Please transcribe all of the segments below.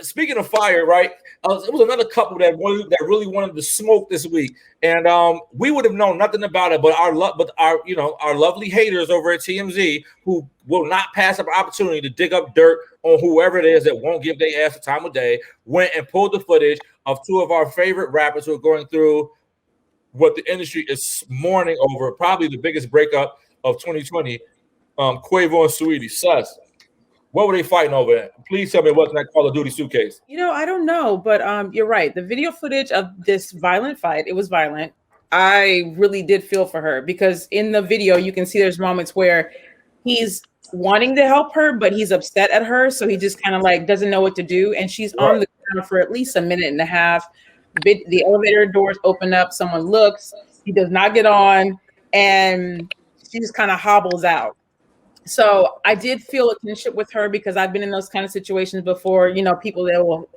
speaking of fire, right? It was another couple that really wanted to smoke this week, and we would have known nothing about it. But our lovely haters over at TMZ, who will not pass up an opportunity to dig up dirt on whoever it is that won't give their ass the time of day, went and pulled the footage of two of our favorite rappers who are going through what the industry is mourning over, probably the biggest breakup of 2020. Quavo and Saweetie. Sus. What were they fighting over? Please tell me it wasn't that Call of Duty suitcase. I don't know, but you're right. The video footage of this violent fight, it was violent. I really did feel for her because in the video, you can see there's moments where he's wanting to help her, but he's upset at her. So he just kind of like doesn't know what to do. And she's on the ground for at least a minute and a half. The elevator doors open up. Someone looks. He does not get on. And she just kind of hobbles out. So I did feel a kinship with her because I've been in those kind of situations before, people that will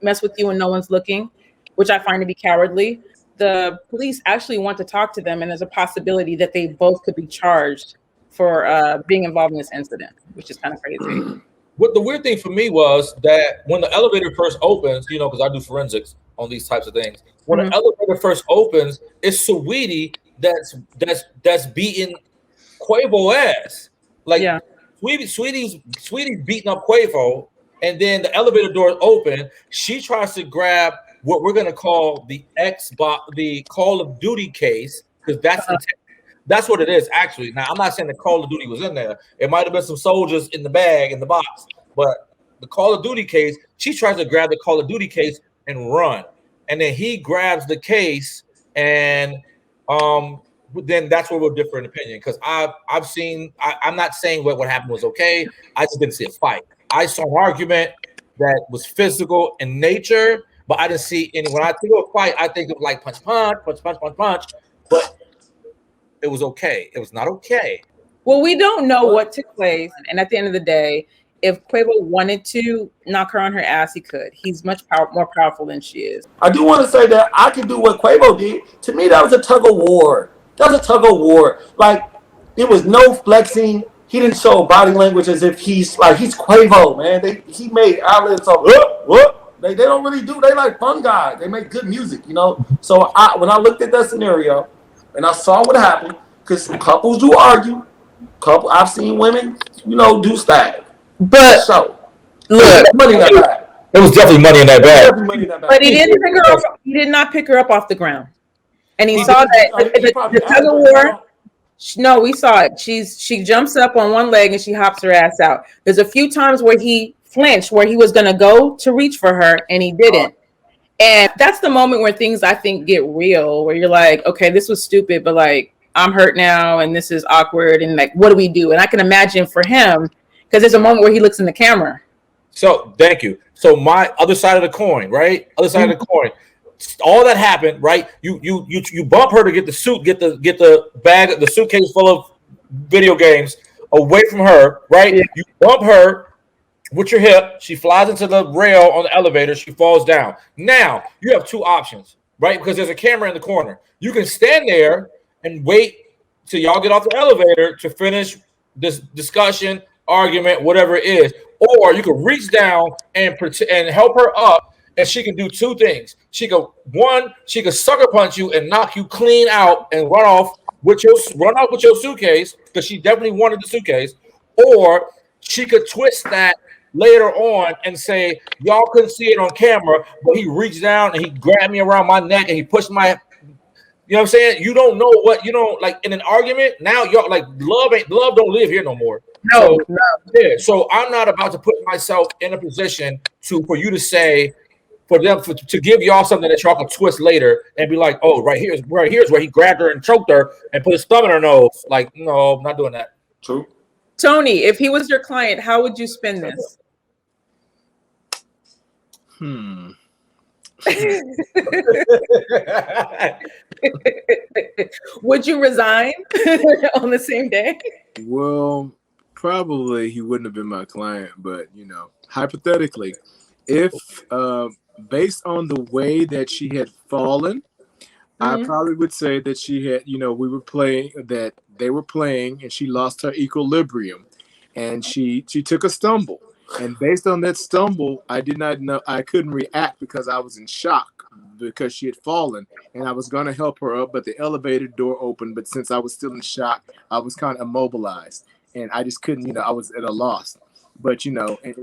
mess with you when no one's looking, which I find to be cowardly. The police actually want to talk to them, and there's a possibility that they both could be charged for being involved in this incident, which is kind of crazy. What the weird thing for me was that when the elevator first opens, because I do forensics on these types of things. When the elevator first opens, it's Saweetie that's beating Quavo ass. Like Sweetie's beating up Quavo, and then the elevator doors open. She tries to grab what we're gonna call the Call of Duty case, because that's what it is actually. Now I'm not saying the Call of Duty was in there. It might have been some soldiers in the bag in the box, but the Call of Duty case. She tries to grab the Call of Duty case and run, and then he grabs the case and then that's where we'll differ in opinion, because I've seen. I'm not saying what happened was okay. I just didn't see a fight. I saw an argument that was physical in nature, but I didn't see any. When I think of a fight, I think of like punch, but it was okay. It was not okay. Well, we don't know what took place, and at the end of the day, if Quavo wanted to knock her on her ass, he could. He's much more powerful than she is. I do want to say that I can do what Quavo did. To me, that was a tug of war. That was a tug of war. Like, it was no flexing. He didn't show body language as if he's Quavo, man. He made outlets of They don't really do. They like fun guys. They make good music, So when I looked at that scenario and I saw what happened, because couples do argue. I've seen women, do stab. But look, money in that bag. It was definitely money in that bag. But he didn't pick her up. He did not pick her up off the ground. And he saw that the tug of war. No, we saw it. She jumps up on one leg and she hops her ass out. There's a few times where he flinched, where he was going to go to reach for her and he didn't. And that's the moment where things I think get real, where you're like, okay, this was stupid, but like I'm hurt now and this is awkward and like, what do we do? And I can imagine for him, because there's a moment where he looks in the camera. So thank you. So my other side of the coin, right? Other side of the coin. All that happened, right? You bump her to get the bag, the suitcase full of video games away from her, right? Yeah. You bump her with your hip. She flies into the rail on the elevator. She falls down. Now you have two options, right? Because there's a camera in the corner. You can stand there and wait till y'all get off the elevator to finish this discussion, argument, whatever it is, or you can reach down and help her up. And she can do two things. She could sucker punch you and knock you clean out and run off with your suitcase, because she definitely wanted the suitcase, or she could twist that later on and say, y'all couldn't see it on camera, but he reached down and he grabbed me around my neck and he pushed my, you know what I'm saying? You don't know what, like in an argument, now y'all like love don't live here no more. No. Yeah. So I'm not about to put myself in a position for you to say, to give y'all something that y'all can twist later and be like, oh, right here's where he grabbed her and choked her and put his thumb in her nose. Like, no, I'm not doing that. True. Tony, if he was your client, how would you spin this? Would you resign on the same day? Well, probably he wouldn't have been my client, but hypothetically, if based on the way that she had fallen, I probably would say that she had, they were playing and she lost her equilibrium and she took a stumble. And based on that stumble, I did not know, I couldn't react because I was in shock because she had fallen, and I was going to help her up, but the elevator door opened. But since I was still in shock, I was kind of immobilized, and I just couldn't, I was at a loss. But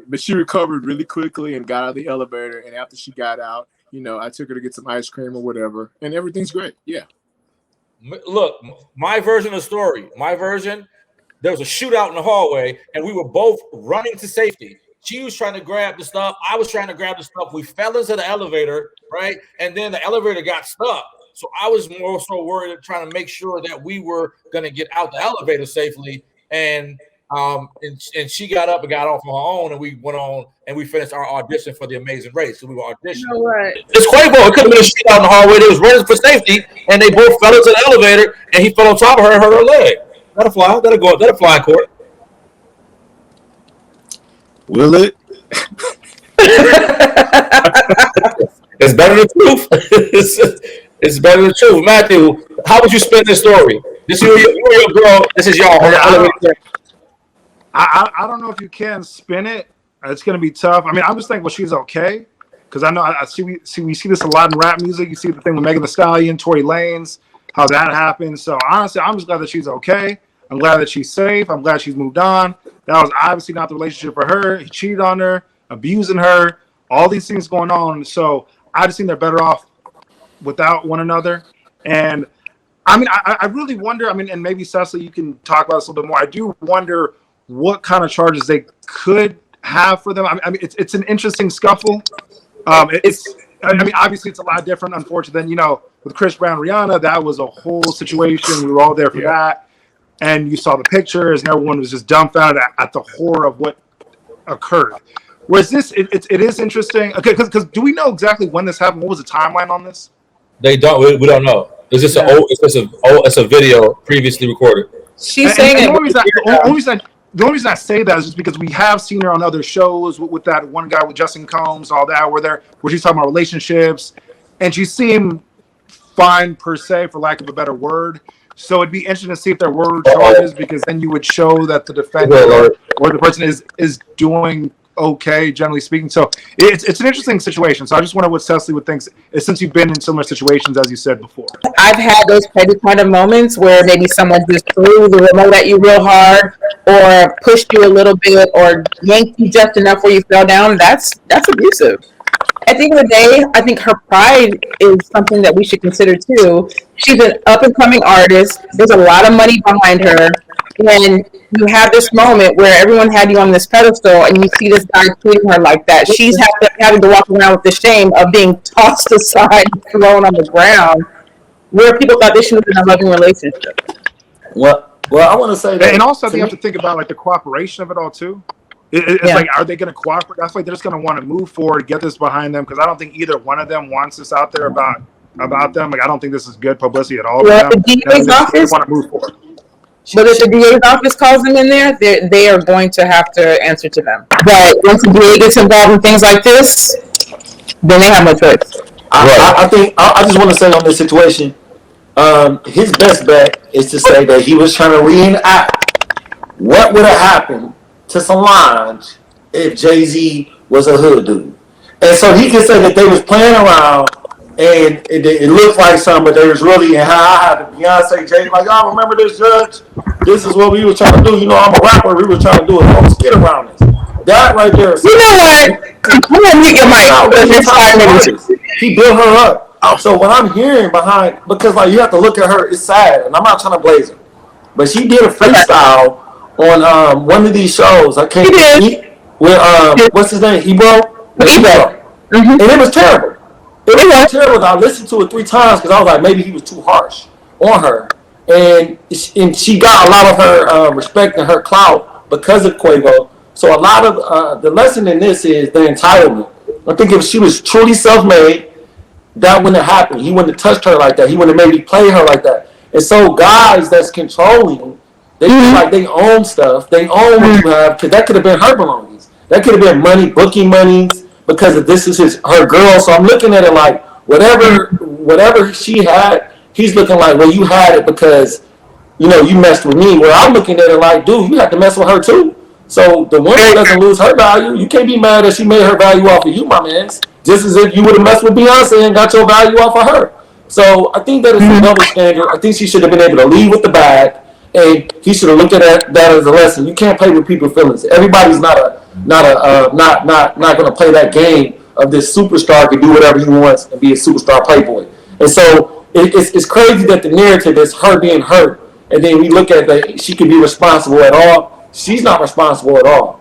but she recovered really quickly and got out of the elevator. And after she got out, I took her to get some ice cream or whatever, and everything's great. Yeah. Look, my version of the story. My version. There was a shootout in the hallway, and we were both running to safety. She was trying to grab the stuff. I was trying to grab the stuff. We fell into the elevator, right? And then the elevator got stuck. So I was more so worried, trying to make sure that we were going to get out the elevator safely. And she got up and got off on her own, and we went on and we finished our audition for The Amazing Race. So we were auditioning. You know what? It's Quavo. It could have been a shootout in the hallway. They was running for safety, and they both fell into the elevator, and he fell on top of her and hurt her leg. That'll fly. That'll go. That'll fly in court. Will it? It's better than truth. It's better than truth. Matthew, how would you spin this story? This is your girl. This is y'all. I don't know if you can spin it. It's going to be tough. I mean, I'm just thinking, well, she's okay. Because I know we see this a lot in rap music. You see the thing with Megan Thee Stallion, Tory Lanez, how that happened. So honestly, I'm just glad that she's okay. I'm glad that she's safe. I'm glad she's moved on. That was obviously not the relationship for her. He cheated on her, abusing her, all these things going on. So I just think they're better off without one another. And I mean, I really wonder, and maybe Cecily, you can talk about this a little bit more. I do wonder what kind of charges they could have for them. I mean, it's an interesting scuffle. Obviously it's a lot different, unfortunately, than, with Chris Brown, Rihanna, that was a whole situation. We were all there for that. And you saw the pictures, and everyone was just dumbfounded at the horror of what occurred. Whereas this, it is interesting. Okay, because do we know exactly when this happened? What was the timeline on this? They don't. We don't know. It's just it's a video previously recorded. She's saying it. The only reason I say that is just because we have seen her on other shows with that one guy with Justin Combs, all that, where she's talking about relationships, and she seemed fine per se, for lack of a better word. So it'd be interesting to see if there were charges, because then you would show that the defendant or the person is doing okay, generally speaking. So it's an interesting situation. So I just wonder what Cecily would think, since you've been in similar situations, as you said before. I've had those petty kind of moments where maybe someone just threw the remote at you real hard, or pushed you a little bit, or yanked you just enough where you fell down. That's abusive. At the end of the day, I think her pride is something that we should consider too. She's an up-and-coming artist. There's a lot of money behind her. And you have this moment where everyone had you on this pedestal, and you see this guy treating her like that. She's having to walk around with the shame of being tossed aside, thrown on the ground, where people thought they should have been a loving relationship. Well, I want to say that. And also, you have to think about the cooperation of it all too. It's like, are they going to cooperate? That's like they're just going to want to move forward, get this behind them, because I don't think either one of them wants this out there about them. I don't think this is good publicity at all. Well, the DA's office want to move forward. But if the DA's office calls them in there, they are going to have to answer to them. But once the DA gets involved in things like this, then they have no choice. I think I just want to say on this situation, his best bet is to say that he was trying to reenact what would have happened to Solange if Jay-Z was a hood dude. And so he can say that they was playing around and it looked like something, but they was really, and how I had the Beyonce, Jay, like, oh, remember this, Judge? This is what we were trying to do. I'm a rapper. We were trying to do a whole skit around this. That right there. You know what? I'm going to mute your mic. He built her up. So what I'm hearing behind, because you have to look at her, it's sad, and I'm not trying to blaze her, but she did a freestyle on one of these shows. I can't with what's his name? Ebro. Mm-hmm. And it was terrible. It was terrible. I listened to it 3 times because I was like, maybe he was too harsh on her, and she got a lot of her respect and her clout because of Quavo. So a lot of the lesson in this is the entitlement. I think if she was truly self-made, that wouldn't have happened. He wouldn't have touched her like that. He wouldn't have maybe played her like that. And so guys that's controlling, they feel like they own stuff. They own what you have, because that could have been her belongings. That could have been money, booking monies, because of this is her girl. So I'm looking at it like whatever she had, he's looking like, well, you had it because you messed with me. Where I'm looking at it like, dude, you have to mess with her too. So the woman doesn't lose her value. You can't be mad that she made her value off of you, my man. Just as if you would have messed with Beyonce and got your value off of her. So I think that it's a double standard. I think she should have been able to leave with the bag, and he should have looked at that as a lesson. You can't play with people's feelings. Everybody's not going to play that game of this superstar can do whatever he wants and be a superstar playboy. And so it's crazy that the narrative is her being hurt, and then we look at that she can be responsible at all. She's not responsible at all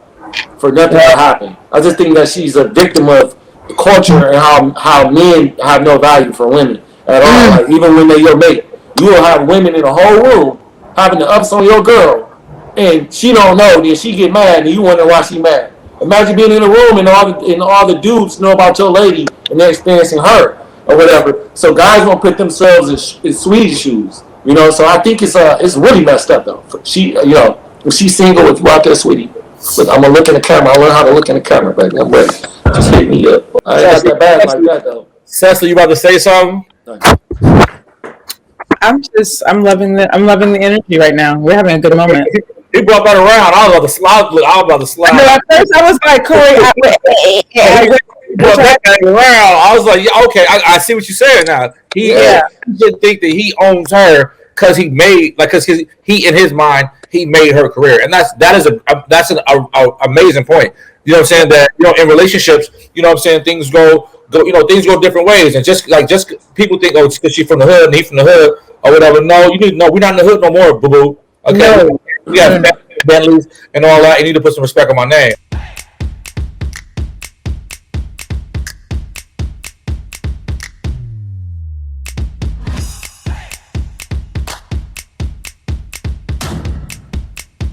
for nothing that happened. I just think that she's a victim of the culture and how men have no value for women at all. Like even when they're your mate, you will have women in the whole room having the ups on your girl, and she don't know. Then she get mad, and you wonder why she mad. Imagine being in a room and all the dudes know about your lady and they're experiencing her or whatever. So guys won't put themselves in Saweetie's shoes, you know. So I think it's really messed up though. She, you know. When she's single, if you out there, sweetie, look, I'm gonna look in the camera. I learn how to look in the camera, baby. I'm ready. Just hit me up. I ain't got that bad like that though. Cecily, you about to say something? I'm loving the energy right now. We're having a good moment. He brought that around. I was about to slide. No, at first I was like, Corey, brought that around. I was like, yeah, okay, I see what you're saying now. He didn't think that he owns her because he in his mind he made her career, and that's an amazing point. You know what I'm saying? That, you know, in relationships, you know what I'm saying, things go things go different ways, and just people think, oh, it's because she's from the hood and he's from the hood or whatever. No, you need to know we're not in the hood no more, boo boo. Okay, we got Bentleys and all that. You need to put some respect on my name.